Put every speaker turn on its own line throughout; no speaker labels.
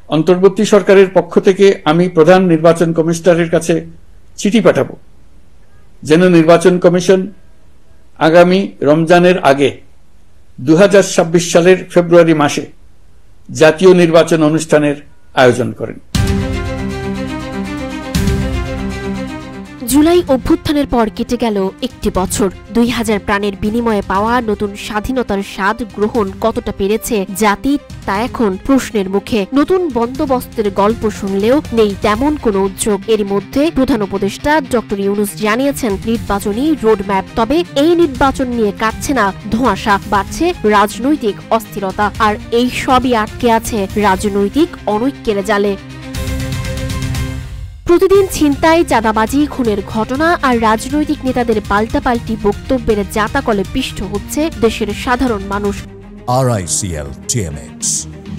অন্তর্বর্তী সরকারের পক্ষ থেকে আমি প্রধান নির্বাচন কমিশনারের কাছে চিঠি পাঠাবো যেন নির্বাচন কমিশন আগামী রমজানের আগে 2026 সালের ফেব্রুয়ারি মাসে জাতীয় নির্বাচন অনুষ্ঠানের আয়োজন করেন।
জুলাই অভ্যুত্থানের পর কেটে গেল একটি বছর। 2000 প্রাণের বিনিময়ে পাওয়া নতুন স্বাধীনতার স্বাদ গ্রহণ কতটা পেরেছে জাতি তা এখন প্রশ্নের মুখে। নতুন বন্দোবস্তের গল্প শুনলেও নেই তেমন কোনো উদ্যোগ। এরই মধ্যে প্রধান উপদেষ্টা ডক্টর ইউনূস জানিয়েছেন নির্বাচনী রোডম্যাপ, তবে এই নির্বাচন নিয়ে কাটছে না ধোঁয়াশা, বাড়ছে রাজনৈতিক অস্থিরতা, আর এই সবই আটকে আছে রাজনৈতিক অনৈক্যের জালে। প্রতিদিন ছিনতাই, চাঁদাবাজি, খুনের ঘটনা আর রাজনৈতিক নেতাদের পাল্টাপাল্টি বক্তব্যের জাতাকলে পিষ্ট হচ্ছে দেশের সাধারণ মানুষ।
RICL TMX,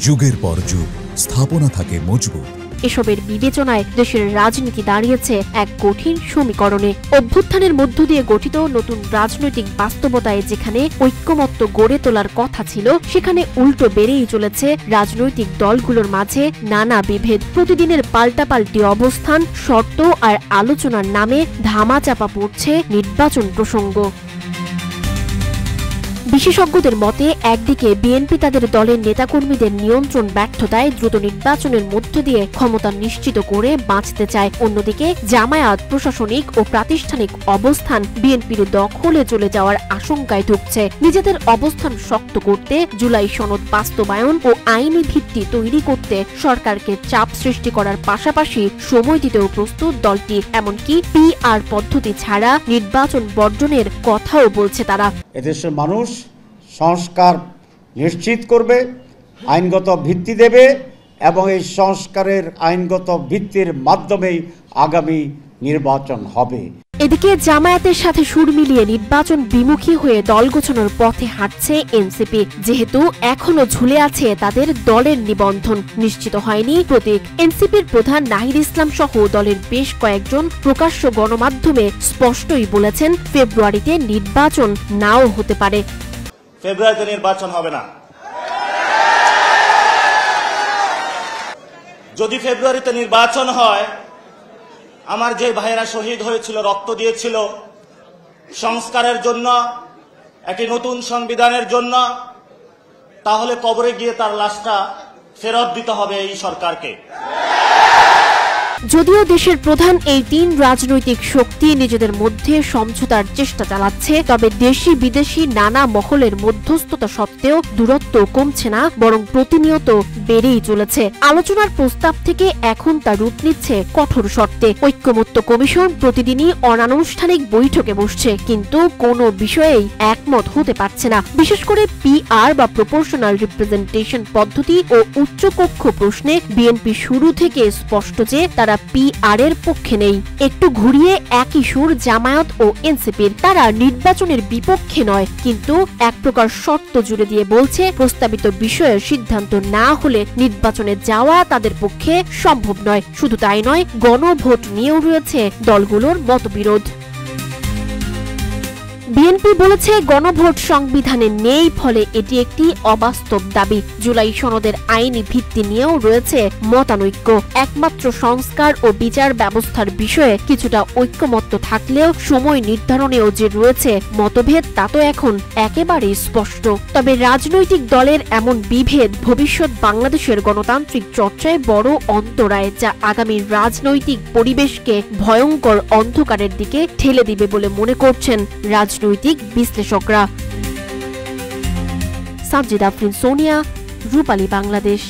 যুগের পর যুগ স্থাপনা থাকে মজবুত।
এসবের বিবেচনায় দেশের রাজনীতি দাঁড়িয়েছে এক কঠিন সমীকরণে। অভ্যুত্থানের মধ্য দিয়ে গঠিত নতুন রাজনৈতিক বাস্তবতায় যেখানে ঐক্যমত্য গড়ে তোলার কথা ছিল, সেখানে উল্টো বেড়েই চলেছে রাজনৈতিক দলগুলোর মাঝে নানা বিভেদ। প্রতিদিনের পাল্টাপাল্টি অবস্থান, শর্ত আর আলোচনার নামে ধামাচাপা পড়ছে নির্বাচন প্রসঙ্গ। বিশেষজ্ঞদের মতে একদিকে বিএনপি তাদের দলের নেতাকর্মীদের নিয়ন্ত্রণ ব্যর্থতায় দ্রুত নির্বাচনের মধ্য দিয়ে ক্ষমতা নিশ্চিত করে বাঁচতে চায়, অন্যদিকে জামায়াত প্রশাসনিক ও প্রাতিষ্ঠানিক অবস্থান বিএনপির দখলে চলে যাওয়ার আশঙ্কায় ঢুকছে। নিজেদের অবস্থান শক্ত করতে জুলাই সনদ বাস্তবায়ন ও আইনি ভিত্তি তৈরি করতে সরকারকে চাপ সৃষ্টি করার পাশাপাশি সময় দিতেও প্রস্তুত দলটি। এমনকি PR পদ্ধতি ছাড়া নির্বাচন বর্জনের কথাও বলছে তারা।
এদেশের মানুষ সংস্কার নিশ্চিত করবে, আইনগত ভিত্তি দেবে এবং এই সংস্কারের আইনগত ভিত্তির মাধ্যমেই আগামী নির্বাচন হবে।
এদিকে জামায়াতের সাথে সুর মিলিয়ে নির্বাচন বিমুখী হয়ে দল গোছানোর পথে হাঁটছে এনসিপি। যেহেতু এখনো ঝুলে আছে তাদের দলের নিবন্ধন, নিশ্চিত হয়নি প্রতীক। এনসিপির প্রধান নাহিদ ইসলাম সহ দলের বেশ কয়েকজন প্রকাশ্য গণমাধ্যমে স্পষ্টই বলেছেন ফেব্রুয়ারিতে নির্বাচন নাও হতে পারে।
ফেব্রুয়ারিতে নির্বাচন হবে না। যদি ফেব্রুয়ারিতে নির্বাচন হয়, আমার যে ভাইয়েরা শহীদ হয়েছিল, রক্ত দিয়েছিল সংস্কারের জন্য, একটি নতুন সংবিধানের জন্য, তাহলে কবরে গিয়ে তার লাশটা ফেরত দিতে হবে এই সরকারকে।
যদিও দেশের প্রধান এই তিন রাজনৈতিক শক্তি নিজেদের মধ্যে সমঝোতার চেষ্টা চালাচ্ছে, তবে দেশি বিদেশি নানা মহলের মধ্যস্থতা সত্ত্বেও দূরত্ব কমছে না, বরং প্রতিনিয়ত বেড়েই চলেছে। আলোচনার প্রস্তাব থেকে এখন তা রূপ নিচ্ছে কঠোর শর্তে। ঐক্যমত্য কমিশন প্রতিদিনই অনানুষ্ঠানিক বৈঠকে বসছে, কিন্তু কোনো বিষয়েই একমত হতে পারছে না। বিশেষ করে PR বা প্রপোর্শনাল রিপ্রেজেন্টেশন পদ্ধতি ও উচ্চকক্ষ প্রশ্নে বিএনপি শুরু থেকে স্পষ্ট যে তারা PR এর পক্ষে নেই। একটু ঘুরিয়ে একই সুর জামায়াত ও এনসিপির। তারা নির্বাচনের বিপক্ষে নয়, কিন্তু এক প্রকার শর্ত জুড়ে দিয়ে বলছে প্রস্তাবিত বিষয়ের সিদ্ধান্ত না হলে নির্বাচনে যাওয়া তাদের পক্ষে সম্ভব নয়। শুধু তাই নয়, গণভোট নিয়েও রয়েছে দলগুলোর মতবিরোধ। বিএনপি বলেছে গণভোট সংবিধানে নেই, ফলে এটি একটি অবাস্তব দাবি। জুলাই সনদের আইনি ভিত্তি নিয়েও রয়েছে মতানৈক্য। একমাত্র সংস্কার ও বিচার ব্যবস্থার বিষয়ে কিছুটা ঐক্যমত্য থাকলেও সময় নির্ধারণেও যে রয়েছে মতভেদ তা তো এখন একেবারেই স্পষ্ট। তবে রাজনৈতিক দলের এমন বিভেদ ভবিষ্যৎ বাংলাদেশের গণতান্ত্রিক চর্চায় বড় অন্তরায়, যা আগামী রাজনৈতিক পরিবেশকে ভয়ঙ্কর অন্ধকারের দিকে ঠেলে দিবে বলে মনে করছেন রাজনৈতিক বিশ্লেষকরা। সাজ্জিদ আফরিন, সোনিয়া, রূপালী, বাংলাদেশ।